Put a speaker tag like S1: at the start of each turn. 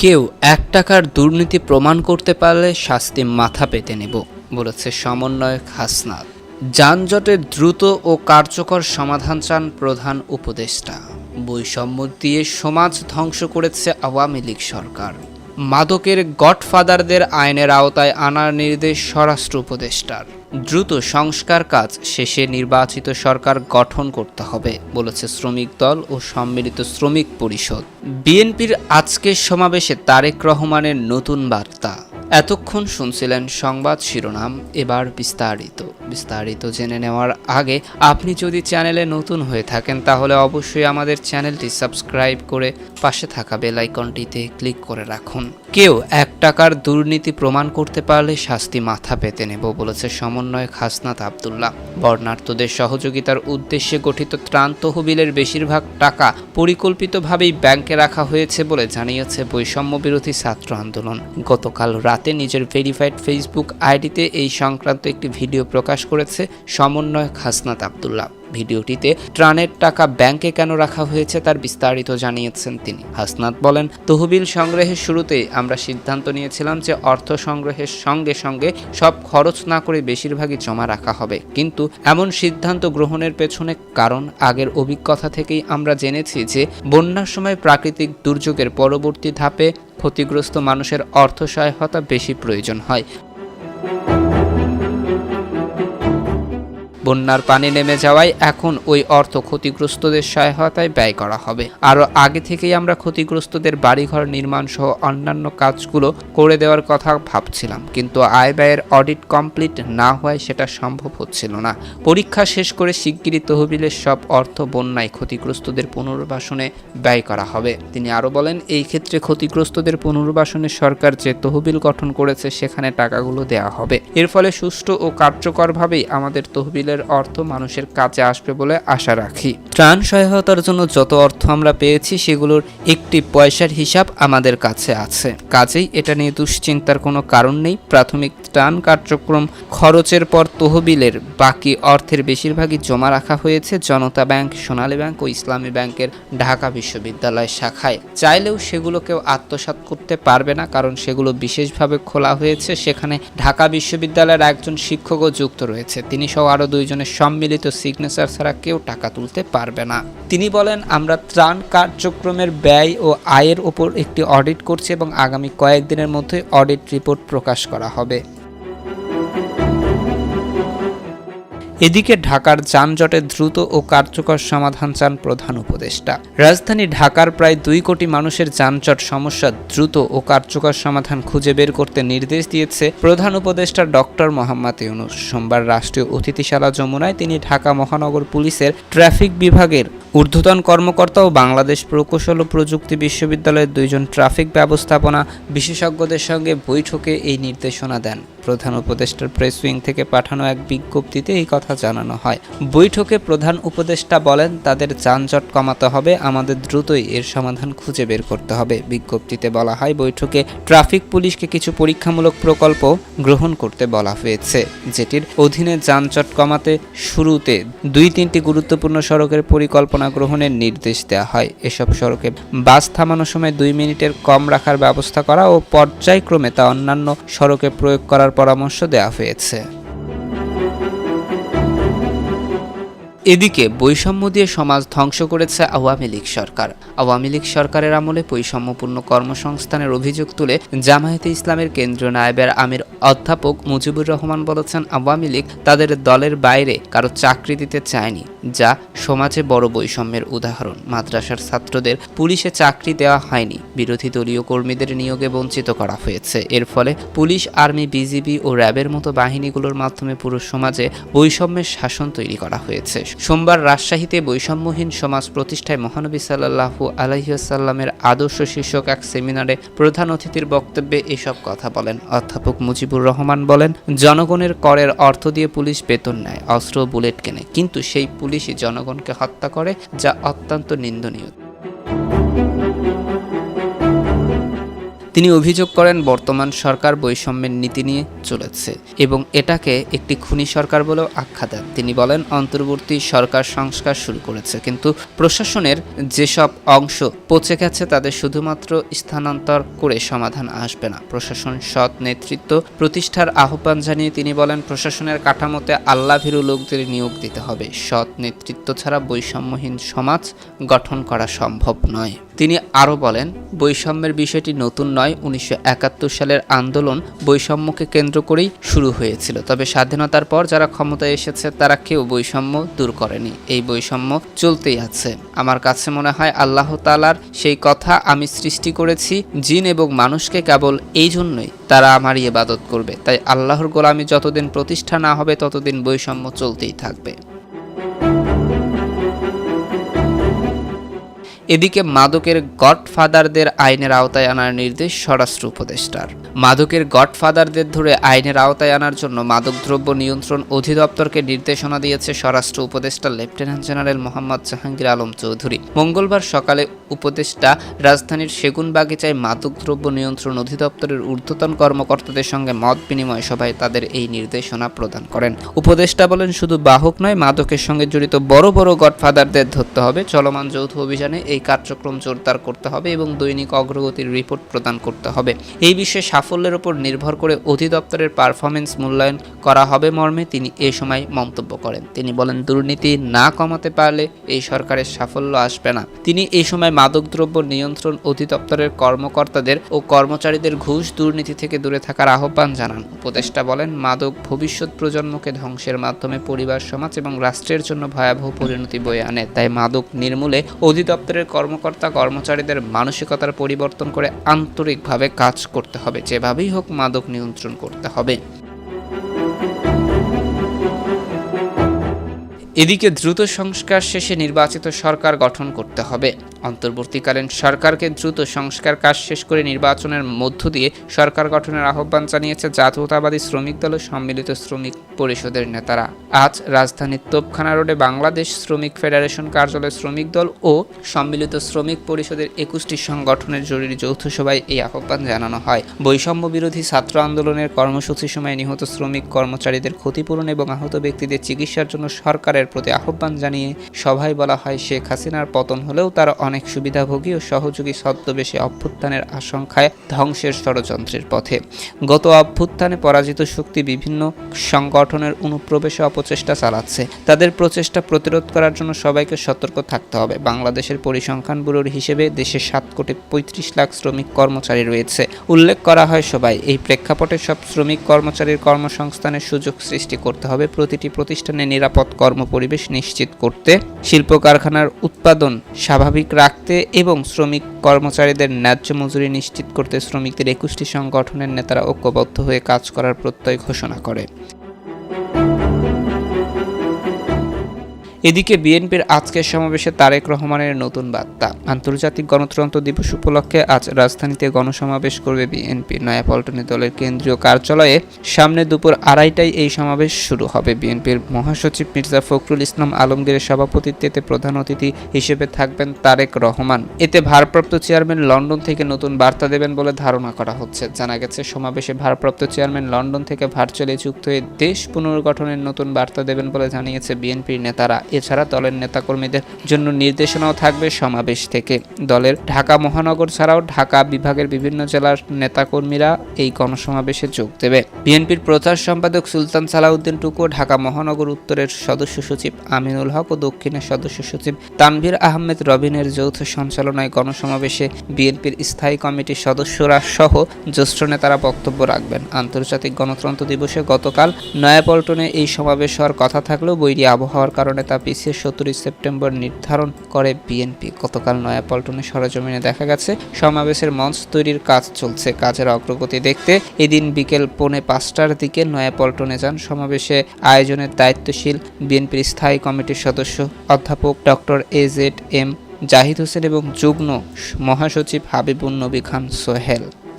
S1: কেউ ১ টাকার দুর্নীতি প্রমাণ করতে পারলে শাস্তি মাথা পেতে নেব, বলেছে সমন্বয়ক হাসনাত। যানজটের দ্রুত ও কার্যকর সমাধান চান প্রধান উপদেষ্টা। বৈষম্য দিয়ে সমাজ ধ্বংস করেছে আওয়ামী লীগ সরকার। মাদকের গডফাদারদের আইনের আওতায় আনার নির্দেশ স্বরাষ্ট্র উপদেষ্টার। দ্রুত সংস্কার কাজ শেষে নির্বাচিত সরকার গঠন করতে হবে, বলেছে শ্রমিক দল ও সম্মিলিত শ্রমিক পরিষদ। বিএনপির আজকের সমাবেশে তারেক রহমানের নতুন বার্তা। এতক্ষণ শুনছিলেন সংবাদ শিরোনাম, এবার বিস্তারিত জেনে নেওয়ার আগে আপনি যদি চ্যানেলে নতুন হয়ে থাকেন তাহলে অবশ্যই আমাদের চ্যানেলটি সাবস্ক্রাইব করে পাশে থাকা বেল আইকনটিতে ক্লিক করে রাখুন। কেউ ১ টাকার দুর্নীতি প্রমাণ করতে পারলে শাস্তি মাথা পেতে নেব, বলেছে সমন্বয়ক হাসনাত আব্দুল্লাহ। বর্ণাঢ্যদের সহযোগিতার উদ্দেশ্যে গঠিত ত্রাণ তহবিলের বেশিরভাগ টাকা পরিকল্পিতভাবেই ব্যাংকে রাখা হয়েছে বলে জানিয়েছে বৈষম্য বিরোধী ছাত্র আন্দোলন। গতকাল রাতে নিজের ভেরিফাইড ফেসবুক আইডিতে এই সংক্রান্ত একটি ভিডিও প্রকাশ করেছে সমন্বয়ক হাসনাত আব্দুল্লাহ। ভিডিওটিতে ত্রাণের টাকা ব্যাংকে কেন রাখা হয়েছে তার বিস্তারিত জানিয়েছেন তিনি। হাসনাত বলেন, তহবিল সংগ্রহের শুরুতেই আমরা সিদ্ধান্ত নিয়েছিলাম যে অর্থ সংগ্রহের সঙ্গে সঙ্গে সব খরচ না করে বেশিরভাগই জমা রাখা হবে, কিন্তু এমন সিদ্ধান্ত গ্রহণের পেছনে কারণ আগের অভিজ্ঞতা থেকেই আমরা জেনেছি যে বন্যার সময় প্রাকৃতিক দুর্যোগের পরবর্তী ধাপে ক্ষতিগ্রস্ত মানুষের অর্থ সহায়তা বেশি প্রয়োজন হয়। বন্যার পানি নেমে যাওয়ায় এখন ওই অর্থ ক্ষতিগ্রস্তদের সহায়তায় ব্যয় করা হবে। আরও আগে থেকেই আমরা ক্ষতিগ্রস্তদের বাড়িঘর নির্মাণ সহ অন্যান্য কাজগুলো করে দেওয়ার কথা ভাবছিলাম, কিন্তু আয় ব্যয়ের অডিট কমপ্লিট না হওয়ায় সেটা সম্ভব হচ্ছিল না। পরীক্ষা শেষ করে শিগগিরই তহবিলের সব অর্থ বন্যায় ক্ষতিগ্রস্তদের পুনর্বাসনে ব্যয় করা হবে। তিনি আরও বলেন, এই ক্ষেত্রে ক্ষতিগ্রস্তদের পুনর্বাসনে সরকার যে তহবিল গঠন করেছে সেখানে টাকাগুলো দেওয়া হবে। এর ফলে সুষ্ঠু ও কার্যকরভাবেই আমাদের তহবিলের অর্থ মানুষের কাছে আসবে বলে আশা রাখি। ত্রাণ সহায়তার জন্য যত অর্থ আমরা পেয়েছি সেগুলোর একটি পয়সার হিসাব আমাদের কাছে আছে, কাজেই এটা নিয়ে দুশ্চিন্তার কোনো কারণ নেই। প্রাথমিক ত্রাণ কার্যক্রম খরচের পর তহবিলের বাকি অর্থের বেশিরভাগই জমা রাখা হয়েছে জনতা ব্যাংক, সোনালী ব্যাংক ও ইসলামী ব্যাংকের ঢাকা বিশ্ববিদ্যালয় শাখায়। চাইলেও সেগুলো কেউ আত্মসাৎ করতে পারবে না, কারণ সেগুলো বিশেষভাবে খোলা হয়েছে। সেখানে ঢাকা বিশ্ববিদ্যালয়ের একজন শিক্ষকও যুক্ত রয়েছে, তিনি সহ আরও 2 জনের সম্মিলিত সিগনেচার ছাড়া কেউ টাকা তুলতে পারবে না। তিনি বলেন, আমরা ত্রাণ কার্যক্রমের ব্যয় ও আয়ের ওপর একটি অডিট করছি এবং আগামী কয়েকদিনের মধ্যে অডিট রিপোর্ট প্রকাশ করা হবে। এদিকে ঢাকার যানজটের দ্রুত ও কার্যকর সমাধান চান প্রধান উপদেষ্টা। রাজধানী ঢাকার প্রায় 2 কোটি মানুষের যানজট সমস্যার দ্রুত ও কার্যকর সমাধান খুঁজে বের করতে নির্দেশ দিয়েছে প্রধান উপদেষ্টা ডক্টর মোহাম্মদ ইউনূস। সোমবার রাষ্ট্রীয় অতিথিশালা যমুনায় তিনি ঢাকা মহানগর পুলিশের ট্রাফিক বিভাগের ঊর্ধ্বতন কর্মকর্তা ও বাংলাদেশ প্রকৌশল ও প্রযুক্তি বিশ্ববিদ্যালয়ের 2 জন ট্রাফিক ব্যবস্থাপনা বিশেষজ্ঞদের সঙ্গে বৈঠকে এই নির্দেশনা দেন। প্রধান উপদেষ্টার প্রেস উইং থেকে পাঠানো এক বিজ্ঞপ্তিতে এই কথা জানানো হয়। বৈঠকে প্রধান উপদেষ্টা বলেন, তাদের যানজট কমাতে হবে, আমাদের দ্রুতই এর সমাধান খুঁজে বের করতে হবে। বিজ্ঞপ্তিতে বলা হয়, বৈঠকে ট্রাফিক পুলিশকে কিছু পরীক্ষামূলক প্রকল্প গ্রহণ করতে বলা হয়েছে, যেটির অধীনে যানজট কমাতে শুরুতে 2-3টি গুরুত্বপূর্ণ সড়কের পরিকল্পনা গ্রহণের নির্দেশ দেওয়া হয়। এসব সড়কে বাস থামানোর সময় 2 মিনিটের কম রাখার ব্যবস্থা করা ও পর্যায়ক্রমে তা অন্যান্য সড়কে প্রয়োগ করার পরামর্শ দেওয়া হয়েছে। এদিকে বৈষম্য দিয়ে সমাজ ধ্বংস করেছে আওয়ামী লীগ সরকার। আওয়ামী লীগ সরকারের আমলে বৈষম্যপূর্ণ কর্মসংস্থানের অভিযোগ তুলে জামায়াতে ইসলামের কেন্দ্রীয় নায়েবের আমির অধ্যাপক মুজিবুর রহমান বলেছেন, আওয়ামী লীগ তাদের দলের বাইরে কারো চাকরি দিতে চায়নি, যা সমাজে বড় বৈষম্যের উদাহরণ। মাদ্রাসার ছাত্রদের পুলিশে চাকরি দেওয়া হয়নি, বিরোধী দলীয় কর্মীদের নিয়োগে বঞ্চিত করা হয়েছে। এর ফলে পুলিশ, আর্মি, বিজিবি ও র্যাবের মতো বাহিনীগুলোর মাধ্যমে পুরো সমাজে বৈষম্যের শাসন তৈরি করা হয়েছে। সোমবার রাজশাহীতে বৈষম্যহীন সমাজ প্রতিষ্ঠায় মহানবী সাল্লাল্লাহু আলাইহি ওয়াসাল্লামের আদর্শ শীর্ষক এক সেমিনারে প্রধান অতিথির বক্তব্যে এসব কথা বলেন অধ্যাপক মুজিবুর রহমান। বলেন, জনগণের করের অর্থ দিয়ে পুলিশ বেতন নেয়, অস্ত্র, বুলেট কেনে, কিন্তু সেই পুলিশই জনগণকে হত্যা করে, যা অত্যন্ত নিন্দনীয়। তিনি অভিযোগ করেন বর্তমান সরকার বৈষম্যের নীতি নিয়ে চলেছে এবং এটাকে একটি খুনি সরকার বলেও আখ্যা দেন। তিনি বলেন অন্তর্বর্তী সরকার সংস্কার শুরু করেছে, কিন্তু প্রশাসনের যেসব অংশ পচে গেছে তাদের শুধুমাত্র স্থানান্তর করে সমাধান আসবে না। প্রশাসন সৎ নেতৃত্ব প্রতিষ্ঠার আহ্বান জানিয়ে তিনি বলেন প্রশাসনের কাঠামোতে আল্লাভীরু লোকদের নিয়োগ দিতে হবে। সৎ নেতৃত্ব ছাড়া বৈষম্যহীন সমাজ গঠন করা সম্ভব নয়। তিনি আরও বলেন বৈষম্যের বিষয়টি নতুন নয়। 1971 সালের আন্দোলন বৈষম্যকে কেন্দ্র করেই শুরু হয়েছিল, তবে স্বাধীনতার পর যারা ক্ষমতায় এসেছে তারা কেউ বৈষম্য দূর করেনি। এই বৈষম্য চলতেই আছে। আমার কাছে মনে হয় আল্লাহ তাআলার সেই কথা, আমি সৃষ্টি করেছি জিন এবং মানুষকে কেবল এই জন্যই তারা আমার ইবাদত করবে। তাই আল্লাহর গোলামি যতদিন প্রতিষ্ঠা না হবে ততদিন বৈষম্য চলতেই থাকবে। এদিকে মাদকের গডফাদারদের আইনের আওতায় আনার নির্দেশ স্বরাষ্ট্র উপদেষ্টার। মাদকের গডফাদারদের ধরে আইনের আওতায় আনার জন্য মাদকদ্রব্য নিয়ন্ত্রণ অধিদপ্তরকে নির্দেশনা দিয়েছে স্বরাষ্ট্র উপদেষ্টা লেফটেন্যান্ট জেনারেল মোহাম্মদ জাহাঙ্গীর আলম চৌধুরী। মঙ্গলবার সকালে উপদেষ্টা রাজধানীর সেগুনবাগিচায় মাদকদ্রব্য নিয়ন্ত্রণ অধিদপ্তরের ঊর্ধ্বতন কর্মকর্তাদের সঙ্গে মত বিনিময় সভায় তাদের এই নির্দেশনা প্রদান করেন। উপদেষ্টা বলেন শুধু বাহক নয়, মাদকের সঙ্গে জড়িত বড় বড় গডফাদারদের ধরতে হবে। চলমান যৌথ অভিযানে এই কার্যক্রম জোরদার করতে হবে এবং দৈনিক অগ্রগতির রিপোর্ট প্রদান করতে হবে। এই বিষয়ে সাফল্যের উপর নির্ভর করে অধিদপ্তরের পারফরমেন্স মূল্যায়ন করা হবে মর্মে তিনি এ সময় মন্তব্য করেন। তিনি বলেন দুর্নীতি না কমাতে পারলে এই সরকারের সাফল্য আসবে না। তিনি এই সময় মাদকদ্রব্য নিয়ন্ত্রণ অধিদপ্তরের কর্মকর্তাদের ও কর্মচারীদের ঘুষ দুর্নীতি থেকে দূরে থাকার আহ্বান জানান। উপদেষ্টা বলেন মাদক ভবিষ্যৎ প্রজন্মকে ধ্বংসের মাধ্যমে পরিবার, সমাজ এবং রাষ্ট্রের জন্য ভয়াবহ পরিণতি বয়ে আনে। তাই মাদক নির্মূলে অধিদপ্তরের কর্মকর্তা কর্মচারীদের মানসিকতার পরিবর্তন করে আন্তরিকভাবে কাজ করতে হবে। যেভাবেই হোক মাদক নিয়ন্ত্রণ করতে হবে। এদিকে দ্রুত সংস্কার শেষে নির্বাচিত সরকার গঠন করতে হবে। অন্তর্বর্তীকালীন সরকারকে দ্রুত সংস্কার কাজ শেষ করে নির্বাচনের মধ্য দিয়ে সরকার গঠনের আহ্বান জানিয়েছে জাতীয়তাবাদী শ্রমিক দল ও সম্মিলিত শ্রমিক পরিষদের নেতারা। আজ রাজধানীর তোপখানা রোডে বাংলাদেশ শ্রমিক ফেডারেশন কার্যালয়ে শ্রমিক দল ও সম্মিলিত শ্রমিক পরিষদের 21টি সংগঠনের জরুরি যৌথ সভায় এই আহ্বান জানানো হয়। বৈষম্য বিরোধী ছাত্র আন্দোলনের কর্মসূচির সময় নিহত শ্রমিক কর্মচারীদের ক্ষতিপূরণ এবং আহত ব্যক্তিদের চিকিৎসার জন্য সরকারের প্রতি আহ্বান জানিয়ে সভায় বলা হয় শেখ হাসিনার পতন হলেও তারা অনেক সুবিধাভোগী ও সহযোগী ছদ্মবেশে অভ্যুত্থানের আশঙ্কায় ধ্বংসের ষড়যন্ত্রের পথে। গত অভ্যুত্থানে পরাজিত শক্তি বিভিন্ন সংগঠনের অনুপ্রবেশে অপচেষ্টা চালাচ্ছে। তাদের প্রচেষ্টা প্রতিরোধ করার জন্য সবাইকে সতর্ক থাকতে হবে। বাংলাদেশের পরিসংখ্যান ব্যুরোর হিসেবে দেশে 7,35 লাখ শ্রমিক কর্মচারী রয়েছে উল্লেখ করা হয় সবাই। এই প্রেক্ষাপটে সব শ্রমিক কর্মচারীর কর্মসংস্থানের সুযোগ সৃষ্টি করতে হবে। প্রতিটি প্রতিষ্ঠানে নিরাপদ কর্মপরিবেশ নিশ্চিত করতে, শিল্প কারখানার উৎপাদন স্বাভাবিক রাখতে এবং শ্রমিক কর্মচারীদের ন্যায্য মজুরি নিশ্চিত করতে শ্রমিকদের 21টি সংগঠনের নেতারা ঐক্যবদ্ধ হয়ে কাজ করার প্রত্যয় ঘোষণা করে। এদিকে বিএনপির আজকের সমাবেশে তারেক রহমানের নতুন বার্তা। আন্তর্জাতিক গণতন্ত্র দিবস উপলক্ষে আজ রাজধানীতে গণসমাবেশ করবে বিএনপি। নয়াপল্টনে দলের কেন্দ্রীয় কার্যালয়ে সামনে দুপুর 2:30টায় এই সমাবেশ শুরু হবে। বিএনপির মহাসচিব মির্জা ফখরুল ইসলাম আলমগীরের সভাপতিত্বে এতে প্রধান অতিথি হিসেবে থাকবেন তারেক রহমান। এতে ভারপ্রাপ্ত চেয়ারম্যান লন্ডন থেকে নতুন বার্তা দেবেন বলে ধারণা করা হচ্ছে। জানা গেছে সমাবেশে ভারপ্রাপ্ত চেয়ারম্যান লন্ডন থেকে ভার্চুয়ালি যুক্ত হয়ে দেশ পুনর্গঠনের নতুন বার্তা দেবেন বলে জানিয়েছে বিএনপির নেতারা। এছাড়া দলের নেতাকর্মীদের জন্য নির্দেশনাও থাকবে সমাবেশ থেকে। দলের ঢাকা মহানগর ছাড়াও ঢাকা বিভাগের বিভিন্ন জেলার নেতাকর্মীরা এই গণসমাবেশে যোগ দেবে। বিএনপির প্রচার সম্পাদক সুলতান সালাউদ্দিন টুকু, ঢাকা মহানগর উত্তরের সদস্য সচিব আমিনুল হক ও দক্ষিণের সদস্য সচিব তানভীর আহমেদ রবিনের যৌথ সঞ্চালনায় গণসমাবেশে বিএনপির স্থায়ী কমিটির সদস্যরা সহ জ্যেষ্ঠ নেতারা বক্তব্য রাখবেন। আন্তর্জাতিক গণতন্ত্র দিবসে গতকাল নয়াপল্টনে এই সমাবেশ হওয়ার কথা থাকলেও বৈরী আবহাওয়ার কারণে তা পিছিয়ে 17 সেপ্টেম্বর নির্ধারণ করে বিএনপি। গতকাল নয়াপল্টনে সরেজমিনে দেখা গেছে সমাবেশের মঞ্চ তৈরির কাজ চলছে। কাজের অগ্রগতি দেখতে এদিন বিকেল 4:45টার দিকে নয়াপল্টনে যান সমাবেশে আয়োজনের দায়িত্বশীল বিএনপির স্থায়ী কমিটির সদস্য অধ্যাপক ডক্টর AZM জাহিদ হোসেন এবং যুগ্ম মহাসচিব হাবিবুন নবী খান সোহেল।